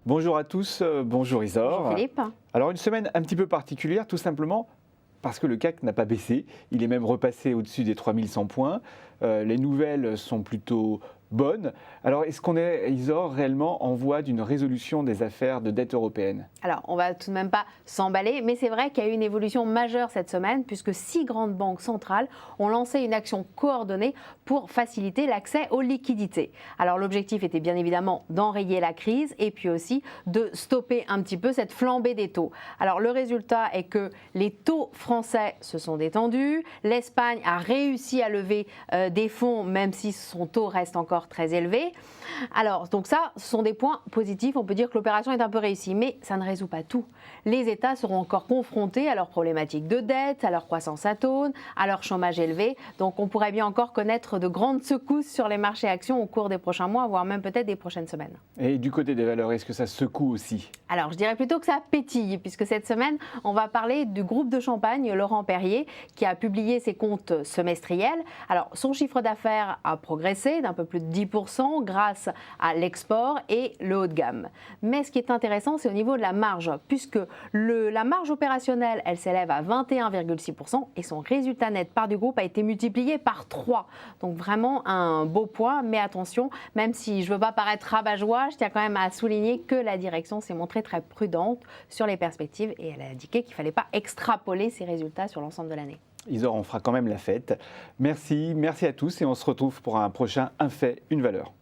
Bonjour à tous, bonjour Isor. Bonjour Philippe. Alors une semaine un petit peu particulière, tout simplement parce que le CAC n'a pas baissé. Il est même repassé au-dessus des 3100 points. Les nouvelles sont plutôt bonnes. Alors est-ce qu'on est, Isor, réellement en voie d'une résolution des affaires de dette européenne? Alors, on va tout de même pas s'emballer, mais c'est vrai qu'il y a eu une évolution majeure cette semaine puisque 6 grandes banques centrales ont lancé une action coordonnée pour faciliter l'accès aux liquidités. Alors, l'objectif était bien évidemment d'enrayer la crise et puis aussi de stopper un petit peu cette flambée des taux. Alors, le résultat est que les taux français se sont détendus, l'Espagne a réussi à lever des fonds même si son taux reste encore très élevé. Alors, donc ça, ce sont des points positifs. On peut dire que l'opération est un peu réussie, mais ça ne résout pas tout. Les États seront encore confrontés à leurs problématiques de dette, à leur croissance atone, à leur chômage élevé. Donc, on pourrait bien encore connaître de grandes secousses sur les marchés actions au cours des prochains mois, voire même peut-être des prochaines semaines. Et du côté des valeurs, est-ce que ça secoue aussi? Alors, je dirais plutôt que ça pétille, puisque cette semaine, on va parler du groupe de champagne Laurent Perrier, qui a publié ses comptes semestriels. Alors, son chiffre d'affaires a progressé d'un peu plus de 10% grâce à l'export et le haut de gamme. Mais ce qui est intéressant, c'est au niveau de la marge, puisque la marge opérationnelle, elle s'élève à 21,6% et son résultat net part du groupe a été multiplié par 3. Donc vraiment un beau point, mais attention, même si je ne veux pas paraître rabat-joie, je tiens quand même à souligner que la direction s'est montrée très prudente sur les perspectives et elle a indiqué qu'il ne fallait pas extrapoler ces résultats sur l'ensemble de l'année. Isor, on fera quand même la fête. Merci à tous et on se retrouve pour un prochain Un fait, une valeur.